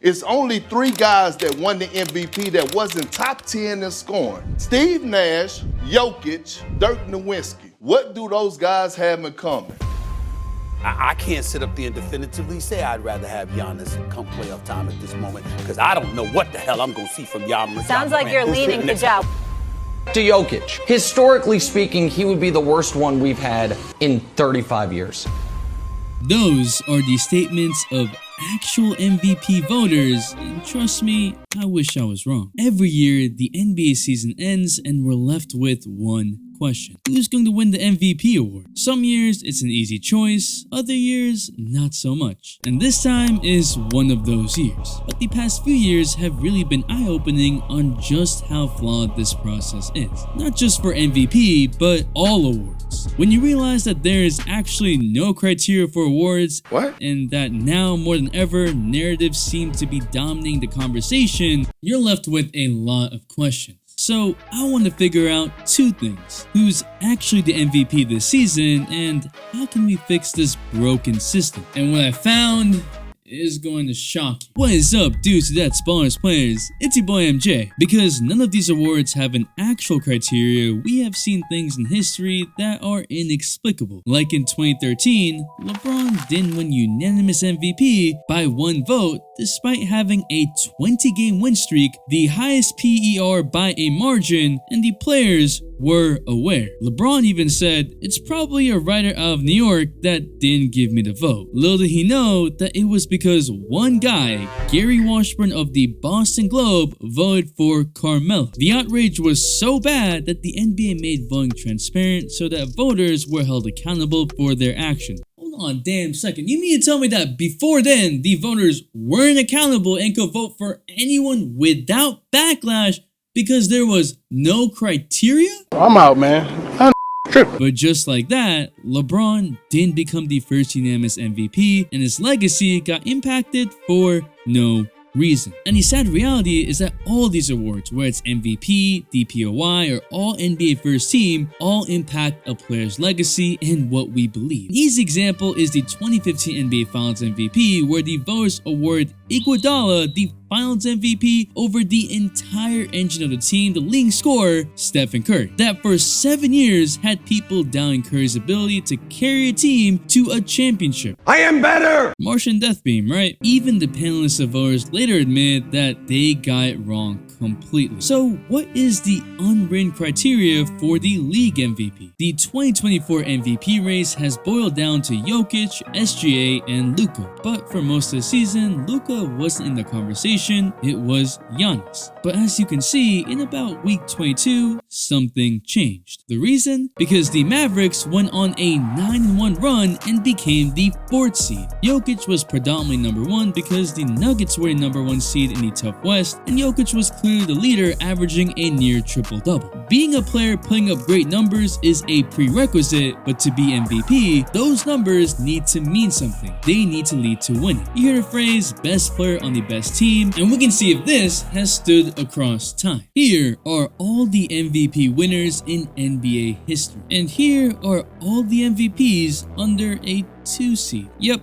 It's only 3 guys that won the MVP that wasn't top 10 in scoring. Steve Nash, Jokic, Dirk Nowitzki. What do those guys have in common? I can't sit up there and definitively say I'd rather have Giannis come playoff time at this moment because I don't know what the hell I'm going to see from Giannis. Sounds like you're leaning to Joe. To Jokic. Historically speaking, he would be the worst one we've had in 35 years. Those are the statements of actual MVP voters, and trust me, I wish I was wrong. Every year, the NBA season ends and we're left with one question. Who's going to win the MVP award? Some years it's an easy choice, other years not so much. And this time is one of those years. But the past few years have really been eye-opening on just how flawed this process is. Not just for MVP, but all awards. When you realize that there is actually no criteria for awards, and that now more than ever, narratives seem to be dominating the conversation, you're left with a lot of questions. So I want to figure out 2 things. Who's actually the MVP this season, and how can we fix this broken system? And what I found is going to shock you. What is up, dudes, that's Ballers Players? It's your boy MJ. Because none of these awards have an actual criteria, we have seen things in history that are inexplicable. Like in 2013, LeBron didn't win unanimous MVP by 1 vote, despite having a 20-game win streak, the highest PER by a margin, and the players were aware. LeBron even said, "It's probably a writer out of New York that didn't give me the vote." Little did he know that it was because one guy, Gary Washburn of the Boston Globe, voted for Carmelo. The outrage was so bad that the NBA made voting transparent so that voters were held accountable for their actions. Hold on a damn second. You mean to tell me that before then, the voters weren't accountable and could vote for anyone without backlash because there was no criteria? I'm out, man. But just like that, LeBron didn't become the first unanimous MVP, and his legacy got impacted for no reason. And the sad reality is that all these awards, whether it's MVP, DPOY, or All NBA First Team, all impact a player's legacy and what we believe. An easy example is the 2015 NBA Finals MVP, where the voters award Iguodala the Finals MVP over the entire engine of the team, the leading scorer, Stephen Curry. That for 7 years had people doubting Curry's ability to carry a team to a championship. I am better! Martian Death Beam, right? Even the panelists of voters later admitted that they got it wrong completely. So what is the unwritten criteria for the league MVP? The 2024 MVP race has boiled down to Jokic, SGA, and Luka. But for most of the season, Luka wasn't in the conversation, it was Giannis. But as you can see, in about week 22, something changed. The reason? Because the Mavericks went on a 9-1 run and became the 4th seed. Jokic was predominantly number 1 because the Nuggets were a number 1 seed in the tough West, and Jokic was clearly the leader, averaging a near triple-double. Being a player putting up great numbers is a prerequisite, but to be MVP, those numbers need to mean something. They need to lead to winning. You hear the phrase, best player on the best team, and we can see if this has stood across time. Here are all the MVP winners in NBA history. And here are all the MVPs under a 2 seed. Yep,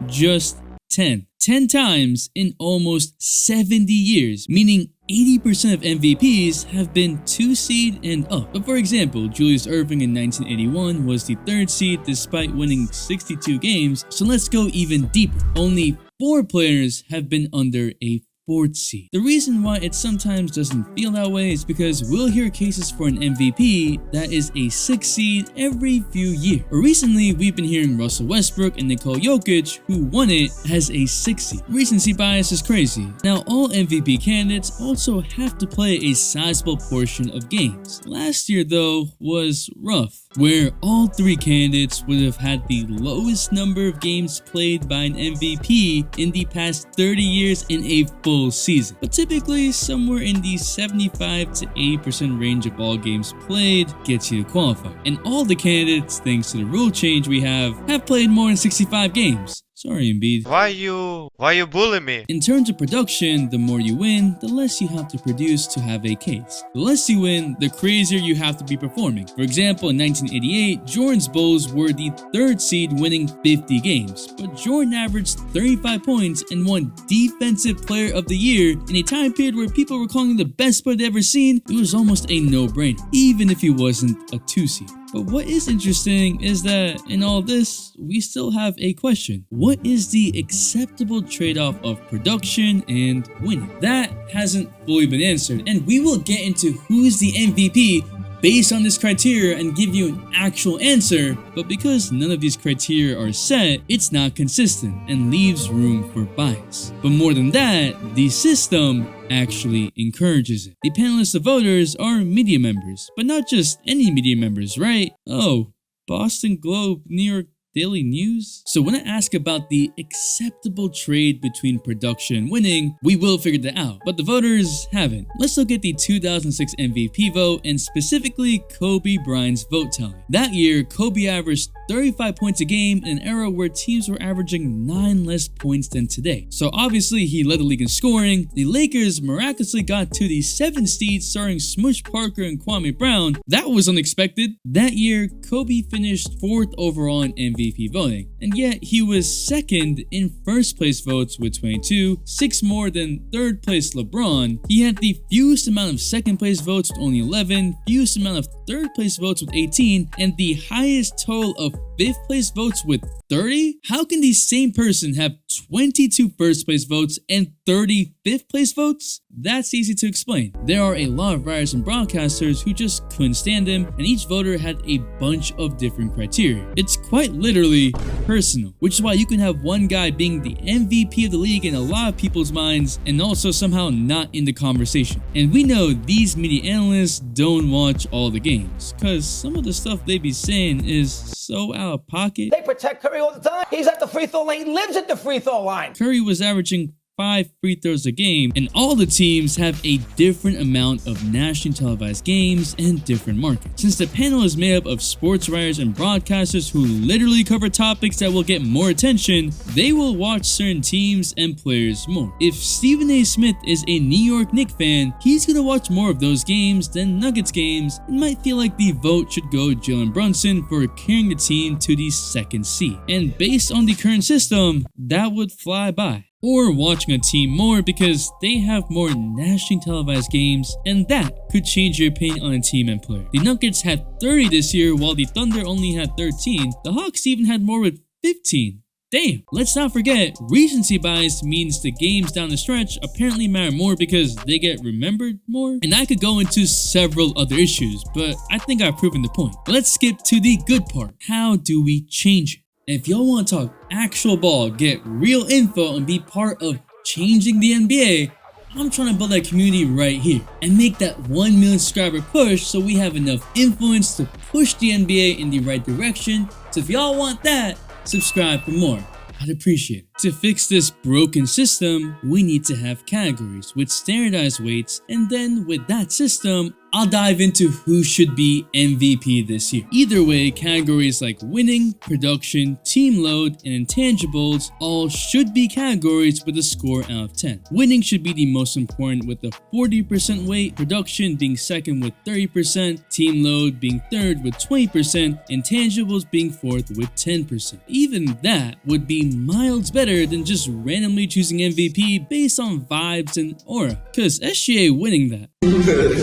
just 10. 10 times in almost 70 years, meaning 80% of MVPs have been 2 seed and up. But for example, Julius Erving in 1981 was the 3rd seed despite winning 62 games, so let's go even deeper. Only 4 players have been under a 4th seed. The reason why it sometimes doesn't feel that way is because we'll hear cases for an MVP that is a 6th seed every few years. But recently, we've been hearing Russell Westbrook and Nikola Jokic, who won it, as a 6th seed. Recency bias is crazy. Now, all MVP candidates also have to play a sizable portion of games. Last year, though, was rough, where all 3 candidates would have had the lowest number of games played by an MVP in the past 30 years in a full season, but typically somewhere in the 75 to 80% range of all games played gets you to qualify. And all the candidates, thanks to the rule change we have played more than 65 games. Sorry, Embiid. Why you bully me? In terms of production, the more you win, the less you have to produce to have a case. The less you win, the crazier you have to be performing. For example, in 1988, Jordan's Bulls were the 3rd seed winning 50 games, but Jordan averaged 35 points and won Defensive Player of the Year in a time period where people were calling him the best player they'd ever seen. It was almost a no-brainer, even if he wasn't a 2 seed. But what is interesting is that in all this, we still have a question. What is the acceptable trade-off of production and winning? That hasn't fully been answered, and we will get into who's the MVP based on this criteria and give you an actual answer, but because none of these criteria are set, it's not consistent and leaves room for bias. But more than that, the system actually encourages it. The panelists of voters are media members, but not just any media members, right? Oh, Boston Globe, New York Daily News? So when I ask about the acceptable trade between production and winning, we will figure that out, but the voters haven't. Let's look at the 2006 MVP vote and specifically Kobe Bryant's vote tally. That year, Kobe averaged 35 points a game in an era where teams were averaging 9 less points than today. So obviously he led the league in scoring. The Lakers miraculously got to the 7th seed starring Smush Parker and Kwame Brown. That was unexpected. That year, Kobe finished 4th overall in MVP voting, and yet he was 2nd in 1st place votes with 22, 6 more than 3rd place LeBron. He had the fewest amount of 2nd place votes with only 11, fewest amount of 3rd place votes with 18, and the highest total of 5th place votes with 30? How can the same person have 22 1st place votes and 30 5th place votes? That's easy to explain. There are a lot of writers and broadcasters who just couldn't stand him, and each voter had a bunch of different criteria. It's quite literally personal, which is why you can have one guy being the MVP of the league in a lot of people's minds and also somehow not in the conversation. And we know these media analysts don't watch all the games, cause some of the stuff they be saying is so out of pocket. They protect Curry all the time. He's at the free throw line. He lives at the free throw line. Curry was averaging 5 free throws a game, and all the teams have a different amount of nationally televised games and different markets. Since the panel is made up of sports writers and broadcasters who literally cover topics that will get more attention, they will watch certain teams and players more. If Stephen A. Smith is a New York Knicks fan, he's gonna watch more of those games than Nuggets games and might feel like the vote should go Jalen Brunson for carrying the team to the 2nd seed. And based on the current system, that would fly by. Or watching a team more because they have more nationally televised games, and that could change your opinion on a team and player. The Nuggets had 30 this year while the Thunder only had 13. The Hawks even had more with 15. Damn. Let's not forget, recency bias means the games down the stretch apparently matter more because they get remembered more. And I could go into several other issues, but I think I've proven the point. Let's skip to the good part. How do we change it? If y'all want to talk actual ball, get real info, and be part of changing the NBA, I'm trying to build that community right here and make that 1 million subscriber push so we have enough influence to push the NBA in the right direction. So if y'all want that, subscribe for more. I'd appreciate it. To fix this broken system, we need to have categories with standardized weights, and then with that system, I'll dive into who should be MVP this year. Either way, categories like winning, production, team load, and intangibles all should be categories with a score out of 10. Winning should be the most important with a 40% weight, production being 2nd with 30%, team load being 3rd with 20%, intangibles being 4th with 10%. Even that would be miles better than just randomly choosing MVP based on vibes and aura, cause SGA winning that.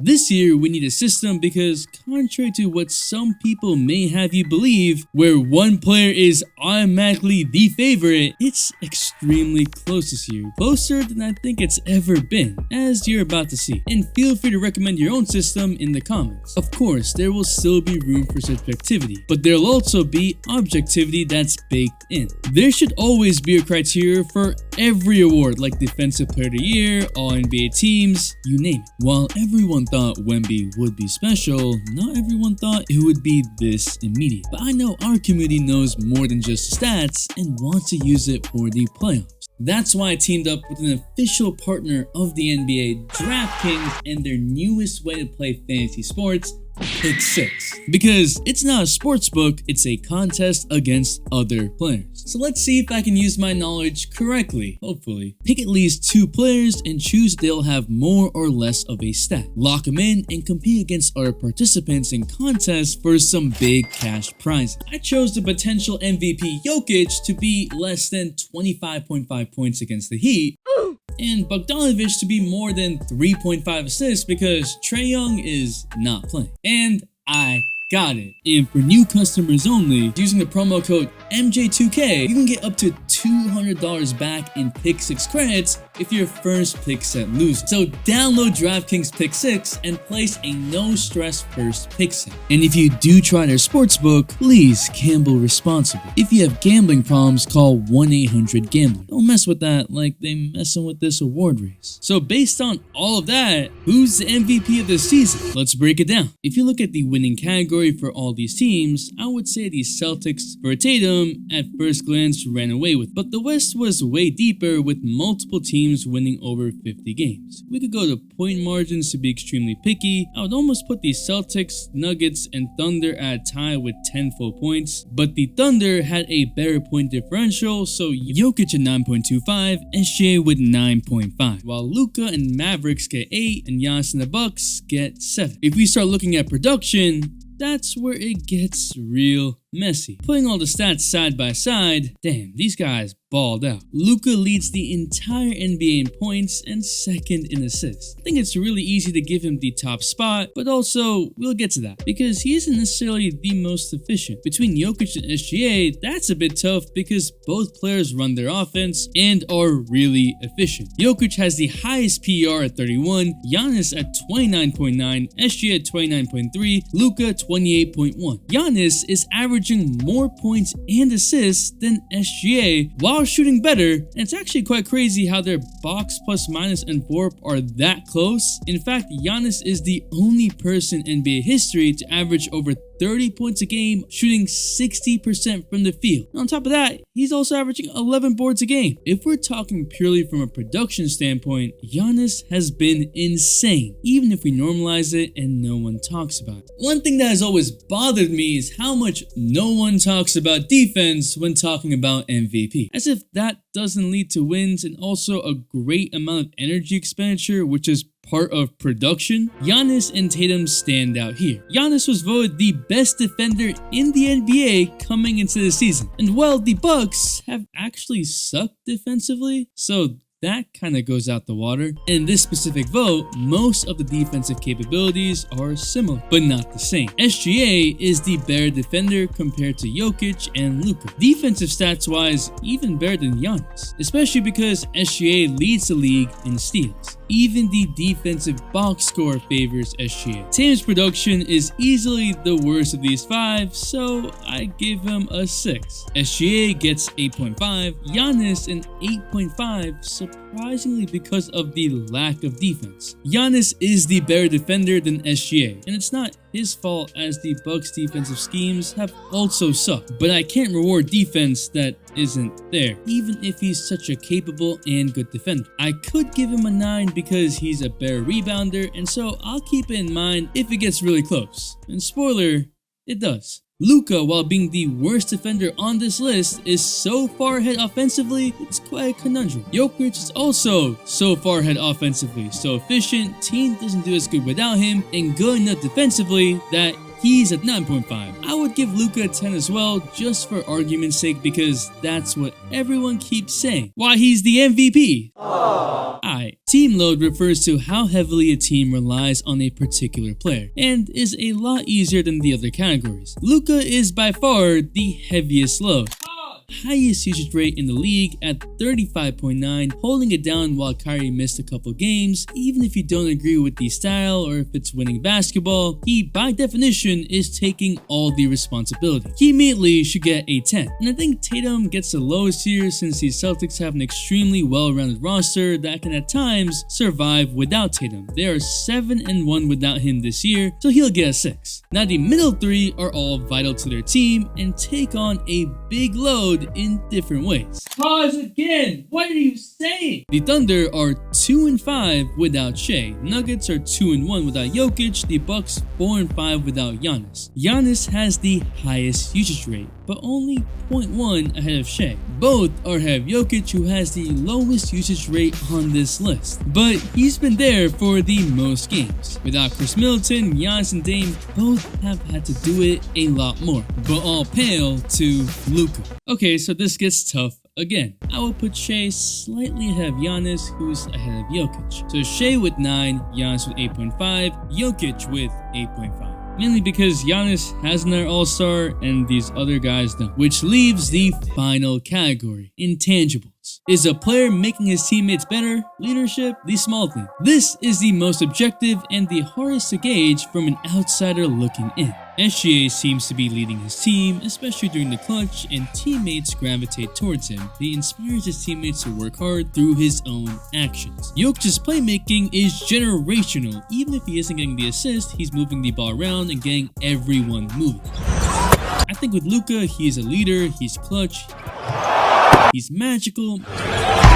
This year, we need a system because contrary to what some people may have you believe, where one player is automatically the favorite, it's extremely close this year. Closer than I think it's ever been, as you're about to see. And feel free to recommend your own system in the comments. Of course, there will still be room for subjectivity, but there'll also be objectivity that's baked in. There should always be a criteria for every award, like Defensive Player of the Year, All NBA teams, you name it. While everyone thought Wemby would be special, not everyone thought it would be this immediate. But I know our community knows more than just stats and wants to use it for the playoffs. That's why I teamed up with an official partner of the NBA, DraftKings, and their newest way to play fantasy sports, Pick 6. Because it's not a sports book, it's a contest against other players. So let's see if I can use my knowledge correctly, hopefully. Pick at least 2 players and choose if they'll have more or less of a stat. Lock them in and compete against other participants in contests for some big cash prizes. I chose the potential MVP Jokic to be less than 25.5 points against the Heat, and Bogdanovic to be more than 3.5 assists because Trae Young is not playing. And I got it. And for new customers only, using the promo code MJ2K, you can get up to $200 back in Pick 6 credits if your first pick set loses. So download DraftKings Pick 6 and place a no-stress first pick set. And if you do try their sportsbook, please gamble responsibly. If you have gambling problems, call 1-800-GAMBLER. Don't mess with that like they messing with this award race. So based on all of that, who's the MVP of this season? Let's break it down. If you look at the winning category for all these teams, I would say the Celtics for Tatum at first glance ran away with, but the West was way deeper with multiple teams winning over 50 games. We could go to point margins to be extremely picky. I would almost put the Celtics, Nuggets, and Thunder at a tie with 10 full points, but the Thunder had a better point differential, so Jokic at 9.25, SGA with 9.5, while Luka and Mavericks get 8, and Giannis and the Bucks get 7. If we start looking at production, that's where it gets real messy. Putting all the stats side by side, damn, these guys balled out. Luka leads the entire NBA in points and second in assists. I think it's really easy to give him the top spot, but also we'll get to that because he isn't necessarily the most efficient. Between Jokic and SGA, that's a bit tough because both players run their offense and are really efficient. Jokic has the highest PER at 31, Giannis at 29.9, SGA at 29.3, Luka 28.1. Giannis is averaging more points and assists than SGA while shooting better, and it's actually quite crazy how their box plus minus and VORP are that close. In fact, Giannis is the only person in NBA history to average over 30 points a game, shooting 60% from the field. And on top of that, he's also averaging 11 boards a game. If we're talking purely from a production standpoint, Giannis has been insane, even if we normalize it and no one talks about it. One thing that has always bothered me is how much no one talks about defense when talking about MVP. As if that doesn't lead to wins and also a great amount of energy expenditure, which is part of production. Giannis and Tatum stand out here. Giannis was voted the best defender in the NBA coming into the season. And while the Bucks have actually sucked defensively, so that kind of goes out the water. In this specific vote, most of the defensive capabilities are similar, but not the same. SGA is the better defender compared to Jokic and Luka. Defensive stats wise, even better than Giannis, especially because SGA leads the league in steals. Even the defensive box score favors SGA. Tatum's production is easily the worst of these 5, so I give him a 6. SGA gets 8.5, Giannis an 8.5, surprisingly because of the lack of defense. Giannis is the better defender than SGA, and it's not his fault as the Bucks' defensive schemes have also sucked, but I can't reward defense that isn't there, even if he's such a capable and good defender. I could give him a 9 because he's a better rebounder, and so I'll keep it in mind if it gets really close. And spoiler, it does. Luka, while being the worst defender on this list, is so far ahead offensively, it's quite a conundrum. Jokic is also so far ahead offensively, so efficient, team doesn't do as good without him, and good enough defensively that he's at 9.5. I would give Luka a 10 as well, just for argument's sake, because that's what everyone keeps saying. Why he's the MVP. Alright, team load refers to how heavily a team relies on a particular player, and is a lot easier than the other categories. Luka is by far the heaviest load. Highest usage rate in the league at 35.9, holding it down while Kyrie missed a couple games. Even if you don't agree with the style or if it's winning basketball, he by definition is taking all the responsibility. He immediately should get a 10. And I think Tatum gets the lowest here since the Celtics have an extremely well-rounded roster that can at times survive without Tatum. They are 7-1 without him this year, so he'll get a 6. Now the middle 3 are all vital to their team and take on a big load road in different ways. Pause again. What are you saying? The Thunder are 2-5 without Shea. Nuggets are 2-1 without Jokic. The Bucks 4-5 without Giannis. Giannis has the highest usage rate, but only 0.1 ahead of Shea. Both are ahead of Jokic, who has the lowest usage rate on this list, but he's been there for the most games. Without Chris Middleton, Giannis and Dame both have had to do it a lot more, but all pale to Luka. Okay, so this gets tough again. I will put Shea slightly ahead of Giannis, who's ahead of Jokic. So Shea with 9, Giannis with 8.5, Jokic with 8.5. Mainly because Giannis has another all-star and these other guys don't. Which leaves the final category, intangibles. Is a player making his teammates better? Leadership? The small thing. This is the most objective and the hardest to gauge from an outsider looking in. SGA seems to be leading his team, especially during the clutch, and teammates gravitate towards him. He inspires his teammates to work hard through his own actions. Jokic's playmaking is generational. Even if he isn't getting the assist, he's moving the ball around and getting everyone moving. I think with Luka, he's a leader, he's clutch, he's magical,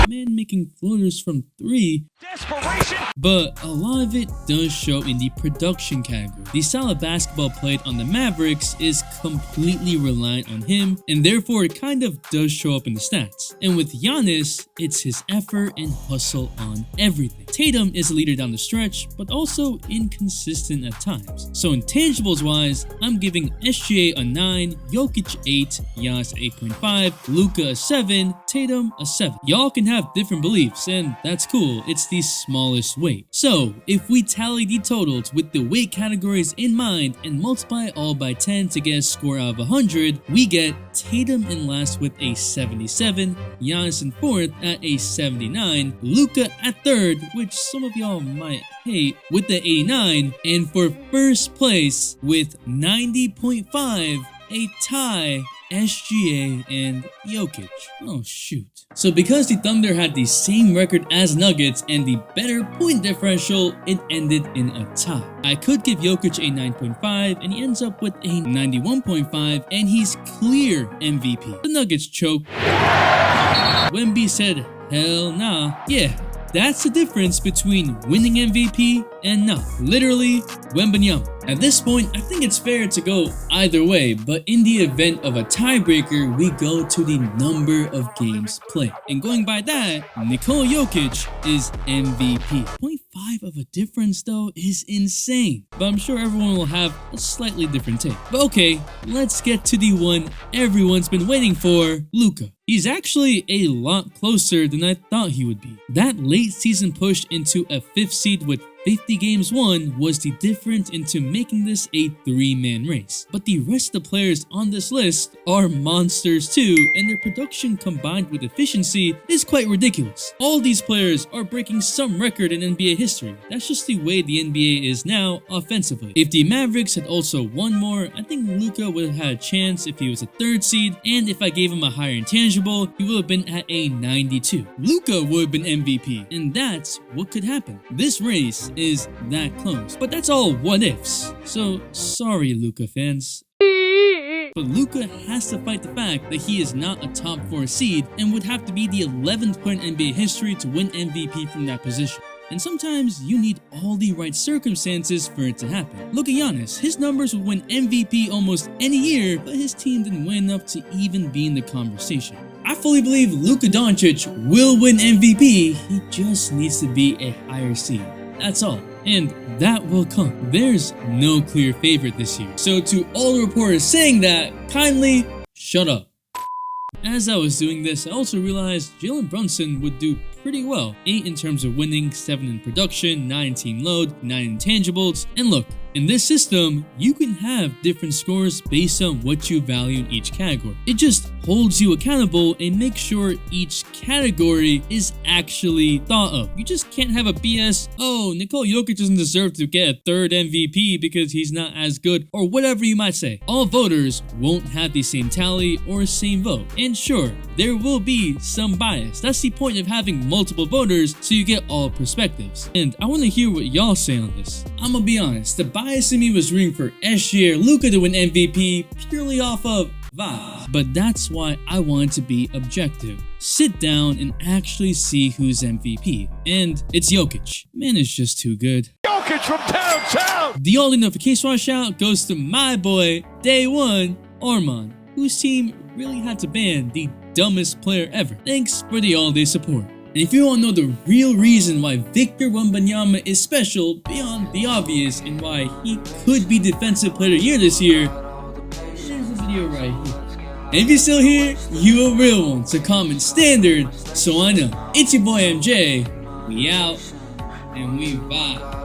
man making floaters from 3. Desperation! But a lot of it does show in the production category. The style of basketball played on the Mavericks is completely reliant on him, and therefore it kind of does show up in the stats. And with Giannis, it's his effort and hustle on everything. Tatum is a leader down the stretch, but also inconsistent at times. So intangibles wise, I'm giving SGA a 9, Jokic 8, Giannis 8.5, Luka a 7, Tatum a 7. Y'all can have different beliefs, and that's cool. It's the smallest weight. So if we tally the totals with the weight categories in mind and multiply all by 10 to get a score out of 100, we get Tatum in last with a 77, Giannis in 4th at a 79, Luka at 3rd, which some of y'all might hate, with the 89, and for first place with 90.5, a tie, SGA and Jokic. Oh shoot. So because the Thunder had the same record as Nuggets and the better point differential, it ended in a tie. I could give Jokic a 9.5 and he ends up with a 91.5 and he's clear MVP. The Nuggets choke. Wemby said, hell nah. Yeah, that's the difference between winning MVP and not. Literally, Wembanyama. At this point, I think it's fair to go either way, but in the event of a tiebreaker, we go to the number of games played. And going by that, Nikola Jokic is MVP. 0.5 of a difference though is insane, but I'm sure everyone will have a slightly different take. But okay, let's get to the one everyone's been waiting for, Luka. He's actually a lot closer than I thought he would be. That late season push into a 5th seed with 50 games won was the difference into making this a 3-man race. But the rest of the players on this list are monsters too, and their production combined with efficiency is quite ridiculous. All these players are breaking some record in NBA history. That's just the way the NBA is now offensively. If the Mavericks had also won more, I think Luka would have had a chance if he was a 3rd seed, and if I gave him a higher intangible, he would have been at a 92. Luka would have been MVP, and that's what could happen. This race is that close. But that's all what ifs. So sorry, Luka fans. But Luka has to fight the fact that he is not a top 4 seed and would have to be the 11th player in NBA history to win MVP from that position. And sometimes you need all the right circumstances for it to happen. Look at Giannis. His numbers would win MVP almost any year, but his team didn't win enough to even be in the conversation. I fully believe Luka Doncic will win MVP. He just needs to be a higher seed. That's all. And that will come. There's no clear favorite this year. So to all the reporters saying that, kindly shut up. As I was doing this, I also realized Jalen Brunson would do pretty well. 8 in terms of winning, 7 in production, 9 in team load, 9 intangibles. And look, in this system, you can have different scores based on what you value in each category. It just holds you accountable and makes sure each category is actually thought of. You just can't have a BS, oh, Nikola Jokic doesn't deserve to get a 3rd MVP because he's not as good, or whatever you might say. All voters won't have the same tally or same vote. And sure, there will be some bias. That's the point of having multiple voters, so you get all perspectives. And I want to hear what y'all say on this. I'm gonna be honest, the bias in me was rooting for SGA or Luka to win MVP purely off of vibes. But that's why I wanted to be objective. Sit down and actually see who's MVP. And it's Jokic. Man is just too good. Jokic from downtown! The only notification rush out goes to my boy, Day One, Orman, whose team really had to ban the dumbest player ever. Thanks for the all-day support. And if you want to know the real reason why Victor Wembanyama is special beyond the obvious and why he could be Defensive Player of the Year this year, there's a video right here. And if you're still here, you a real one, so comment standard so I know. It's your boy MJ, we out, and we vibe.